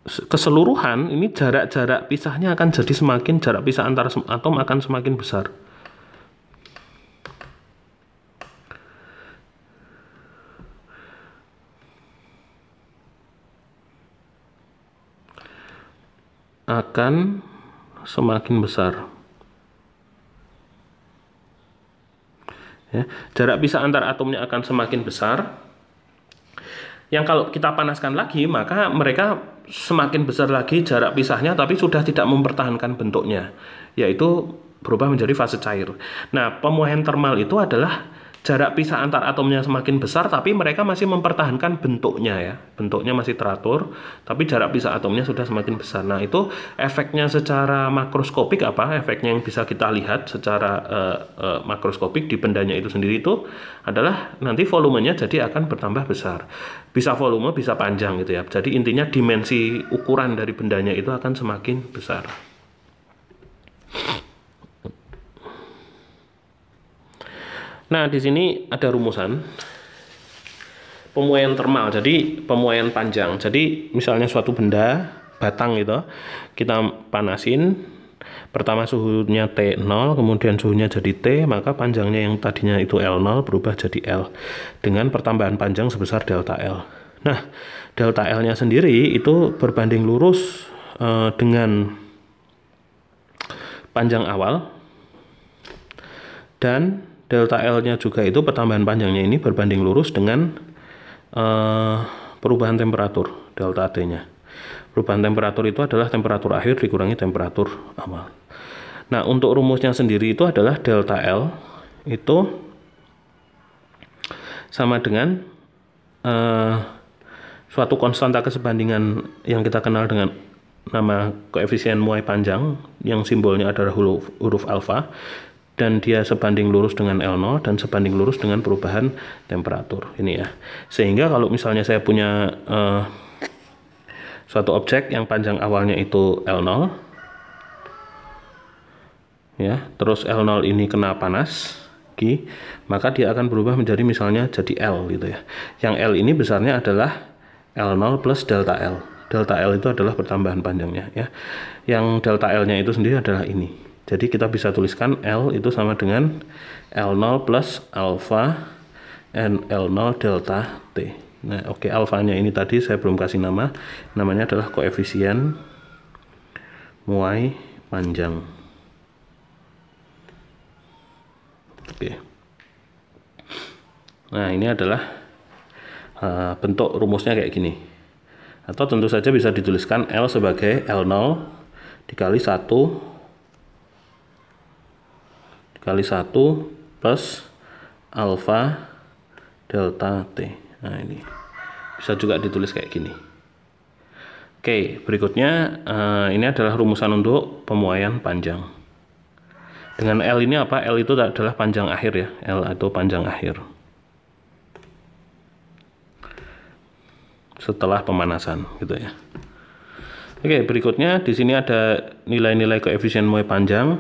keseluruhan ini jarak-jarak pisahnya akan jadi semakin, jarak pisah antara atom akan semakin besar. Akan semakin besar. Ya, jarak pisah antar atomnya akan semakin besar. Yang kalau kita panaskan lagi, maka mereka semakin besar lagi jarak pisahnya, tapi sudah tidak mempertahankan bentuknya, yaitu berubah menjadi fase cair. Nah, pemuaian termal itu adalah jarak pisah antar atomnya semakin besar, tapi mereka masih mempertahankan bentuknya ya. Bentuknya masih teratur, tapi jarak pisah atomnya sudah semakin besar. Nah, itu efeknya secara makroskopik apa? Efeknya yang bisa kita lihat secara makroskopik di bendanya itu sendiri itu adalah nanti volumenya jadi akan bertambah besar. Bisa volume, bisa panjang gitu ya. Jadi intinya dimensi ukuran dari bendanya itu akan semakin besar. Nah, di sini ada rumusan pemuaian termal. Jadi pemuaian panjang. Jadi misalnya suatu benda batang gitu, kita panasin Pertama suhunya T0, kemudian suhunya jadi T, maka panjangnya yang tadinya itu L0 berubah jadi L dengan pertambahan panjang sebesar delta L. Nah, delta L-nya sendiri itu berbanding lurus dengan panjang awal, dan delta L-nya juga itu pertambahan panjangnya ini berbanding lurus dengan perubahan temperatur delta T-nya. Perubahan temperatur itu adalah temperatur akhir dikurangi temperatur awal. Nah, untuk rumusnya sendiri itu adalah delta L itu sama dengan suatu konstanta kesebandingan yang kita kenal dengan nama koefisien muai panjang yang simbolnya adalah huruf alfa, dan dia sebanding lurus dengan L0 dan sebanding lurus dengan perubahan temperatur ini ya. Sehingga kalau misalnya saya punya suatu objek yang panjang awalnya itu L0 ya, terus L0 ini kena panas Q, maka dia akan berubah menjadi misalnya jadi L gitu ya. Yang L ini besarnya adalah L0 plus delta L. Delta L itu adalah pertambahan panjangnya ya. Yang delta L-nya itu sendiri adalah ini. Jadi kita bisa tuliskan L itu sama dengan L0 plus alpha and L0 delta T. Nah, oke, alfanya ini tadi saya belum kasih nama. Namanya adalah koefisien muai panjang. Oke. Nah, ini adalah bentuk rumusnya kayak gini. Atau tentu saja bisa dituliskan L sebagai L0 dikali 1 plus alfa delta T. Nah, ini bisa juga ditulis kayak gini. Oke, berikutnya ini adalah rumusan untuk pemuaian panjang. Dengan L ini apa? L itu adalah panjang akhir ya. L itu panjang akhir setelah pemanasan gitu ya. Oke, berikutnya di sini ada nilai-nilai koefisien muai panjang.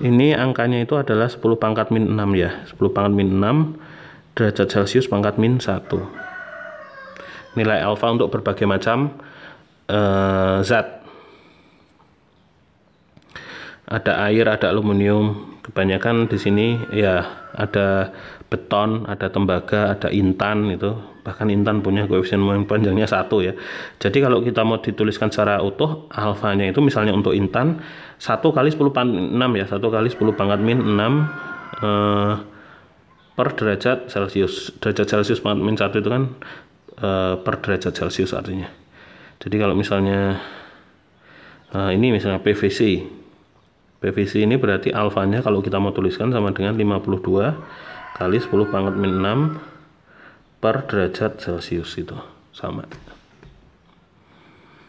Ini angkanya itu adalah 10 pangkat min 6 ya. 10 pangkat min 6 derajat Celcius pangkat min 1. Nilai alfa untuk berbagai macam zat. Ada air, ada aluminium. Kebanyakan di sini ya ada beton, ada tembaga, ada intan itu. Bahkan intan punya koefisien muai panjangnya 1 ya. Jadi kalau kita mau dituliskan secara utuh, alfanya itu misalnya untuk intan 1 kali 10 pangkat 6 ya. 1 kali 10 pangkat min 6 per derajat Celcius. Derajat Celcius pangkat min 1 itu kan per derajat Celcius artinya. Jadi kalau misalnya ini misalnya PVC. PVC ini berarti alfanya kalau kita mau tuliskan sama dengan 52 kali 10 pangkat min 6 per derajat Celcius, itu sama.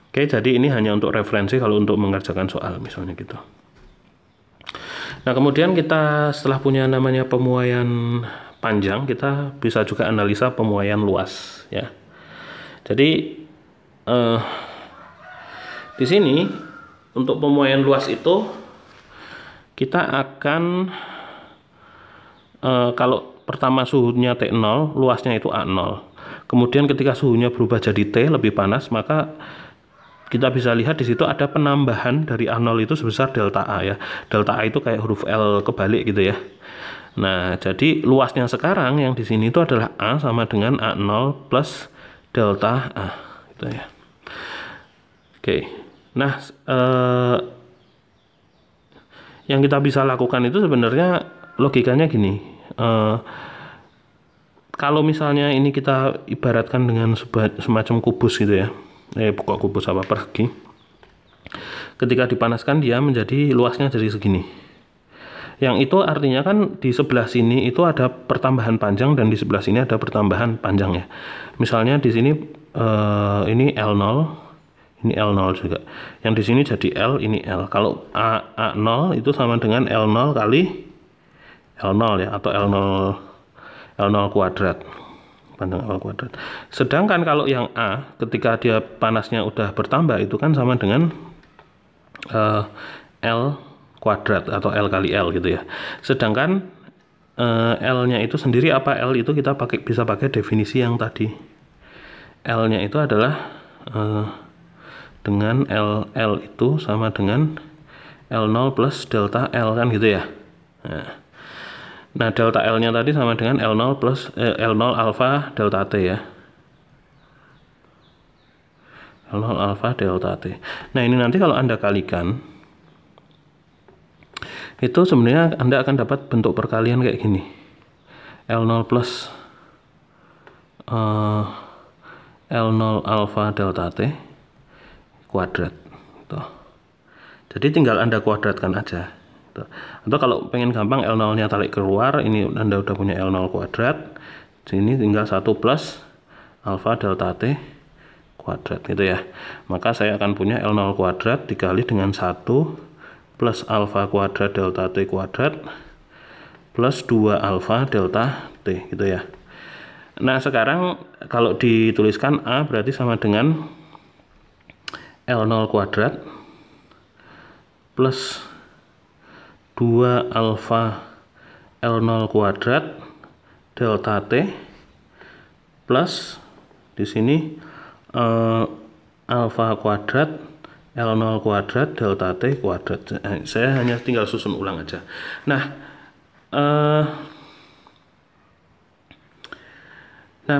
Oke, jadi ini hanya untuk referensi kalau untuk mengerjakan soal misalnya gitu. Nah, kemudian kita setelah punya namanya pemuaian panjang, kita bisa juga analisa pemuaian luas ya. Jadi di sini untuk pemuaian luas itu kita akan kalau pertama suhunya T0, luasnya itu A0. Kemudian ketika suhunya berubah jadi T lebih panas, maka kita bisa lihat di situ ada penambahan dari A0 itu sebesar delta A ya. Delta A itu kayak huruf L kebalik gitu ya. Nah, jadi luasnya sekarang yang di sini itu adalah A sama dengan A0 plus delta A gitu ya. Oke. Nah, yang kita bisa lakukan itu sebenarnya logikanya gini. Kalau misalnya ini kita ibaratkan dengan semacam kubus gitu ya. Bukan kubus apa, persegi. Ketika dipanaskan dia menjadi luasnya jadi segini. Yang itu artinya kan di sebelah sini itu ada pertambahan panjang dan di sebelah sini ada pertambahan panjang ya. Misalnya di sini ini L0, ini L0 juga. Yang di sini jadi L, ini L. Kalau A0 itu sama dengan L0 kali L0 ya, atau L0 kuadrat. Panjang L kuadrat. Sedangkan kalau yang A ketika dia panasnya udah bertambah itu kan sama dengan L kuadrat atau L kali L gitu ya. Sedangkan L-nya itu sendiri apa? L itu kita bisa pakai definisi yang tadi. L-nya itu adalah dengan L itu sama dengan L0 plus delta L kan gitu ya. Nah delta L nya tadi sama dengan L0 plus L0 alfa delta T ya. L0 alfa delta T. Nah ini nanti kalau Anda kalikan, itu sebenarnya Anda akan dapat bentuk perkalian kayak gini. L0 plus L0 alfa delta T kuadrat. Tuh. Jadi tinggal Anda kuadratkan aja. Atau kalau pengen gampang L0 nya tarik keluar, ini Anda udah punya L0 kuadrat. Sini tinggal 1 plus alfa delta T kuadrat gitu ya. Maka saya akan punya L0 kuadrat dikali dengan 1 plus alfa kuadrat delta T kuadrat plus 2 alfa delta T gitu ya. Nah sekarang kalau dituliskan A berarti sama dengan L0 kuadrat plus 2 alfa L0 kuadrat delta T plus di sini alfa kuadrat L0 kuadrat delta T kuadrat. Saya hanya tinggal susun ulang aja. Nah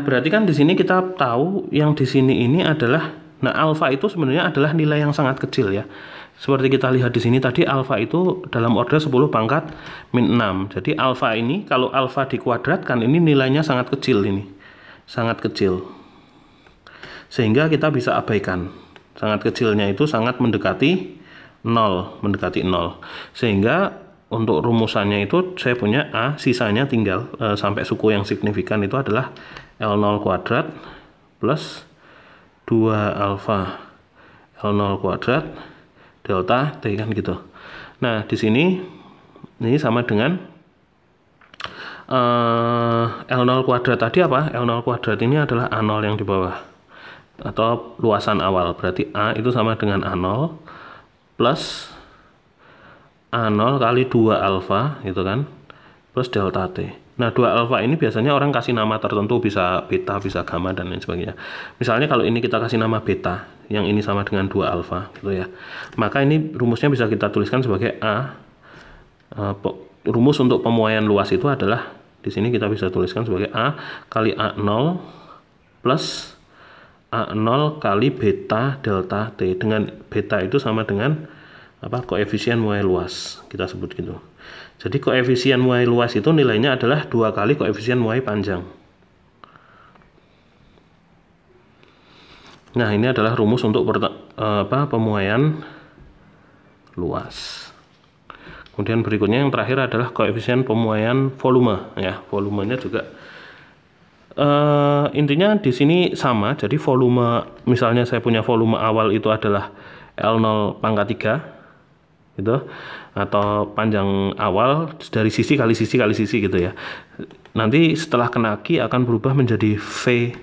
berarti kan di sini kita tahu yang di sini ini adalah, nah alfa itu sebenarnya adalah nilai yang sangat kecil ya. Seperti kita lihat di sini tadi alfa itu dalam order 10 pangkat min 6. Jadi alfa ini kalau alfa dikuadratkan ini nilainya sangat kecil ini. Sangat kecil. Sehingga kita bisa abaikan. Sangat kecilnya itu sangat mendekati 0, Sehingga untuk rumusannya itu saya punya A, sisanya tinggal sampai suku yang signifikan itu adalah L0 kuadrat plus 2 alfa L0 kuadrat delta T kan gitu. Nah di sini ini sama dengan L0 kuadrat tadi apa? L0 kuadrat ini adalah A0 yang di bawah atau luasan awal. Berarti A itu sama dengan A0 plus A0 kali 2 alfa gitu kan plus delta T. Nah 2 alfa ini biasanya orang kasih nama tertentu, bisa beta, bisa gamma dan lain sebagainya. Misalnya kalau ini kita kasih nama beta, yang ini sama dengan 2 alfa gitu ya. Maka ini rumusnya bisa kita tuliskan sebagai A. Rumus untuk pemuaian luas itu adalah di sini kita bisa tuliskan sebagai A kali A0 plus A0 kali beta delta T, dengan beta itu sama dengan koefisien muai luas, kita sebut gitu. Jadi koefisien muai luas itu nilainya adalah 2 kali koefisien muai panjang. Nah ini adalah rumus untuk pemuaian luas. Kemudian berikutnya yang terakhir adalah koefisien pemuaian volume ya. Volumenya juga intinya di sini sama. Jadi volume, misalnya saya punya volume awal itu adalah L0 pangkat 3 gitu, atau panjang awal dari sisi kali sisi kali sisi gitu ya. Nanti setelah kenaki akan berubah menjadi V,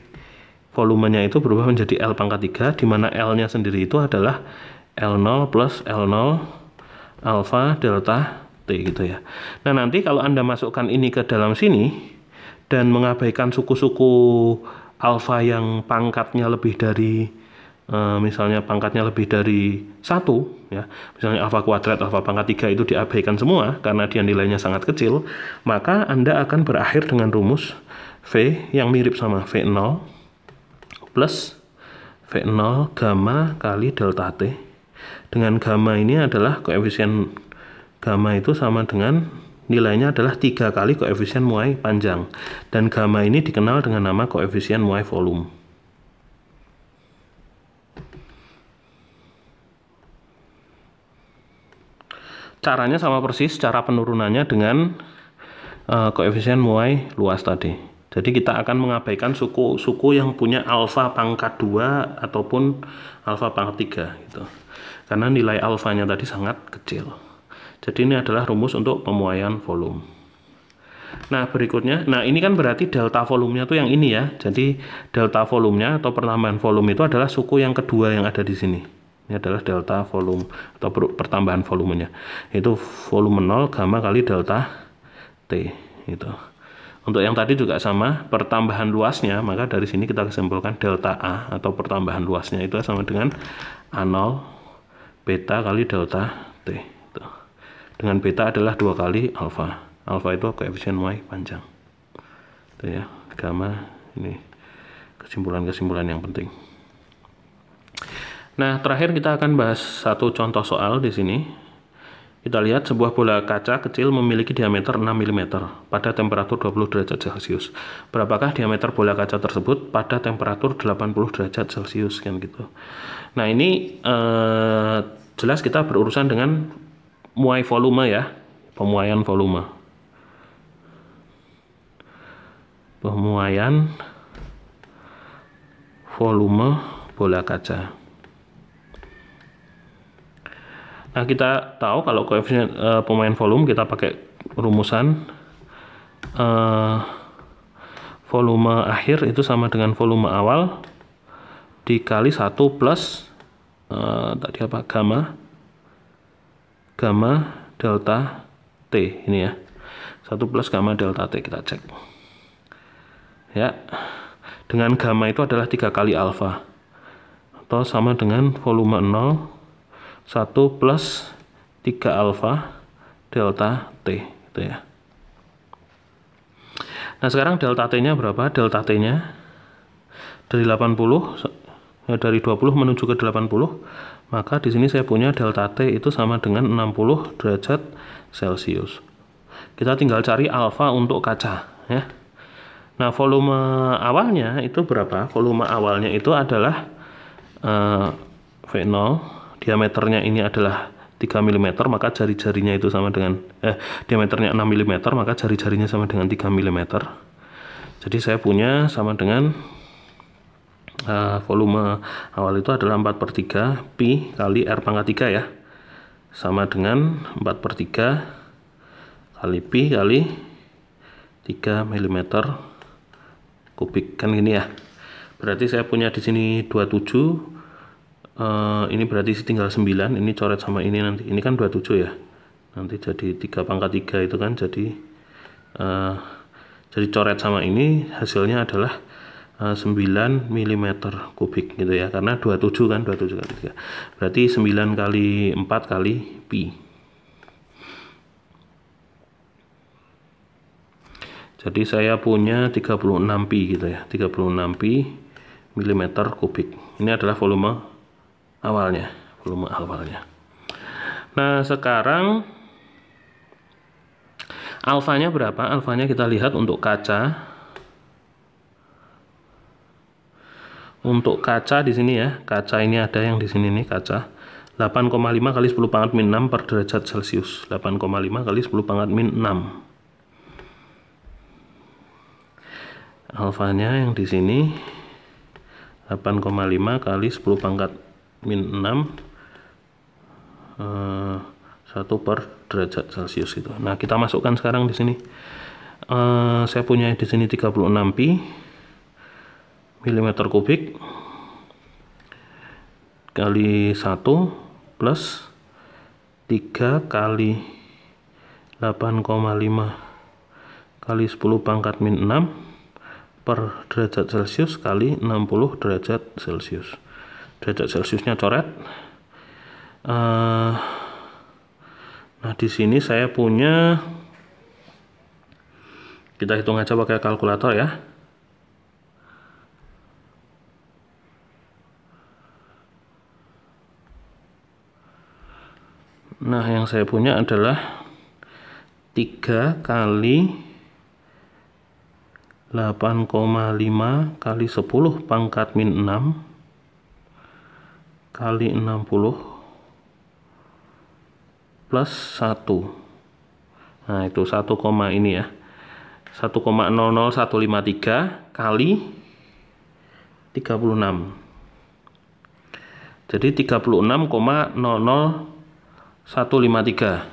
volumenya itu berubah menjadi L pangkat 3, di mana L-nya sendiri itu adalah L0 plus L0 alfa delta T gitu ya. Nah nanti kalau Anda masukkan ini ke dalam sini dan mengabaikan suku-suku alfa yang pangkatnya lebih dari misalnya pangkatnya lebih dari 1 ya, misalnya alfa kuadrat, alfa pangkat 3 itu diabaikan semua karena dia nilainya sangat kecil, maka Anda akan berakhir dengan rumus V yang mirip sama V0 plus V0 gamma kali delta T, dengan gamma ini adalah koefisien gamma itu sama dengan nilainya adalah 3 kali koefisien muai panjang, dan gamma ini dikenal dengan nama koefisien muai volume. Caranya sama persis, cara penurunannya dengan koefisien muai luas tadi. Jadi kita akan mengabaikan suku-suku yang punya alfa pangkat 2 ataupun alfa pangkat 3 gitu. Karena nilai alfanya tadi sangat kecil. Jadi ini adalah rumus untuk pemuaian volume. Nah berikutnya, nah ini kan berarti delta volumenya tuh yang ini ya. Jadi delta volumenya atau pertambahan volume itu adalah suku yang kedua yang ada di sini. Ini adalah delta volume atau pertambahan volumenya. Itu volume 0 gamma kali delta T itu. Untuk yang tadi juga sama, pertambahan luasnya, maka dari sini kita kesimpulkan delta A atau pertambahan luasnya itu sama dengan A0 beta kali delta T. Dengan beta adalah 2 kali alfa. Alfa itu koefisien Y panjang. Itu ya, gamma ini kesimpulan-kesimpulan yang penting. Nah, terakhir kita akan bahas satu contoh soal di sini. Kita lihat sebuah bola kaca kecil memiliki diameter 6 mm pada temperatur 20 derajat Celcius. Berapakah diameter bola kaca tersebut pada temperatur 80 derajat Celcius kan gitu. Nah, ini jelas kita berurusan dengan muai volume ya, pemuaian volume. Pemuaian volume bola kaca. Nah, kita tahu kalau koefisien pemuaian volume kita pakai rumusan volume akhir itu sama dengan volume awal dikali 1 plus tadi apa, gamma delta T ini ya. 1 plus gamma delta T kita cek. Ya. Dengan gamma itu adalah 3 kali alfa. Atau sama dengan volume 0 1 plus 3 alfa delta T gitu ya. Nah, sekarang delta T-nya berapa? Delta T-nya dari 80 dari 20 menuju ke 80, maka di sini saya punya delta T itu sama dengan 60 derajat Celcius. Kita tinggal cari alfa untuk kaca ya. Nah, volume awalnya itu berapa? Volume awalnya itu adalah V0, diameternya ini adalah 3 mm, maka jari-jarinya itu sama dengan diameternya 6 mm, maka jari-jarinya sama dengan 3 mm. Jadi saya punya sama dengan volume awal itu adalah 4/3 pi kali R pangkat 3 ya, sama dengan 4/3 kali pi kali 3 mm kubik kan gini ya. Berarti saya punya di sini 27. Ini berarti tinggal 9, ini coret sama ini nanti. Ini kan 27 ya. Nanti jadi 3/3 itu kan jadi coret sama ini hasilnya adalah 9 mm kubik gitu ya. Karena 27 kan, 27 kali 3. Berarti 9 kali 4 kali pi. Jadi saya punya 36 pi gitu ya. 36 pi mm kubik. Ini adalah volume awalnya. Nah, sekarang alfanya berapa? Alfanya kita lihat untuk kaca. Untuk kaca di sini ya, kaca ini ada yang di sini nih kaca. 8,5 kali 10 pangkat min 6 per derajat Celcius. 8,5 kali 10 pangkat min 6. Alfanya yang di sini 8,5 kali 10 pangkat min 6 1 per derajat Celcius itu. Nah, kita masukkan sekarang di sini. Saya punya di sini 36 pi mm kubik kali 1 plus 3 kali 8,5 kali 10 pangkat min 6 per derajat Celcius kali 60 derajat Celcius. Derajat Celciusnya coret. Nah, di sini saya punya, kita hitung aja pakai kalkulator ya. Nah, yang saya punya adalah 3 kali 8,5 kali 10 pangkat min 6 kali 60 plus 1. Nah, itu 1, ini ya. 1,00153 kali 36. Jadi 36,00153.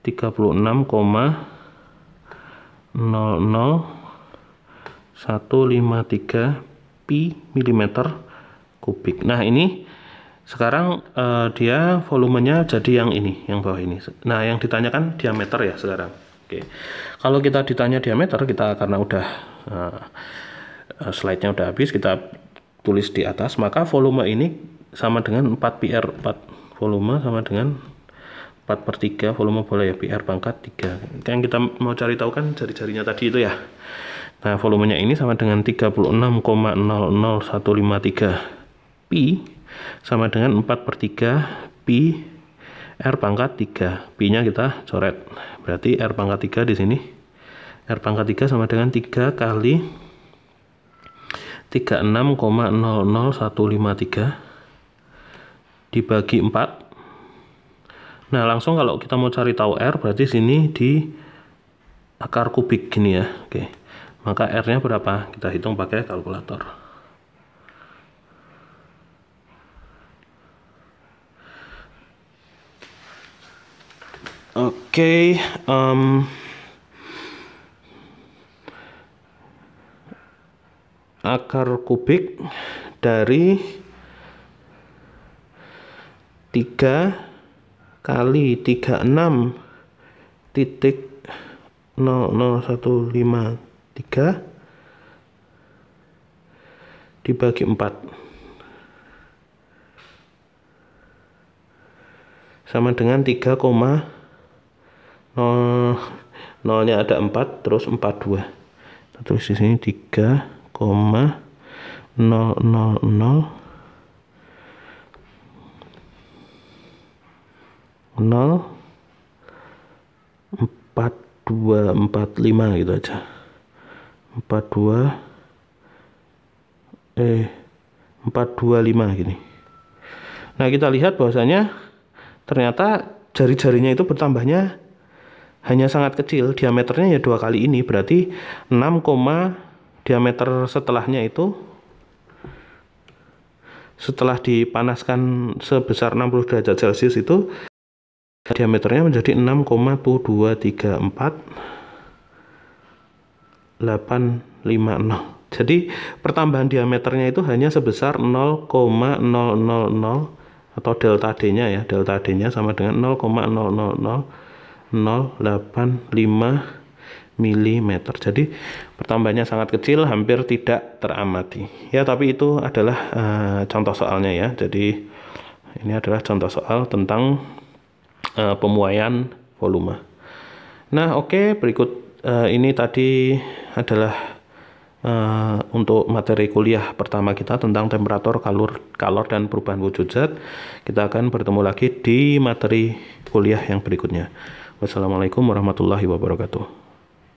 36,00153 pi mm kubik. Nah, ini sekarang dia volumenya jadi yang ini, yang bawah ini. Nah, yang ditanyakan diameter ya sekarang. Oke. Kalau kita ditanya diameter, kita karena udah slide-nya udah habis, kita tulis di atas, maka volume ini sama dengan 4 PR. 4 volume sama dengan 4/3 volume bola ya, PR pangkat 3. Yang kita mau cari tahu kan jari-jarinya tadi itu ya. Nah, volumenya ini sama dengan 36,00153 pi sama dengan 4/3 pi R pangkat 3. Pi-nya kita coret. Berarti R pangkat 3 di sini. R pangkat 3 sama dengan 3 kali 36,00153 dibagi 4. Nah, langsung kalau kita mau cari tahu R, berarti sini di akar kubik gini ya. Oke. Maka R-nya berapa? Kita hitung pakai kalkulator. Oke, akar kubik dari 3 kali 36,00153 dibagi 4 sama dengan 3, 0-nya ada 4 terus 42. Kita tulis di sini 3,000,04245 gitu aja. 425 gini. Nah, kita lihat bahwasanya ternyata jari-jarinya itu bertambahnya hanya sangat kecil. Diameternya ya 2 kali ini, berarti 6, diameter setelahnya itu setelah dipanaskan sebesar 60 derajat Celcius itu diameternya menjadi 6,234,850. Jadi pertambahan diameternya itu hanya sebesar 0,000 atau delta D-nya ya. Delta D-nya sama dengan 0,00085 mm. Jadi pertambahannya sangat kecil, hampir tidak teramati. Ya, tapi itu adalah contoh soalnya ya. Jadi ini adalah contoh soal tentang pemuaian volume. Nah, oke, berikut ini tadi adalah untuk materi kuliah pertama kita tentang temperatur, kalor, dan perubahan wujud zat. Kita akan bertemu lagi di materi kuliah yang berikutnya. Wassalamualaikum warahmatullahi wabarakatuh.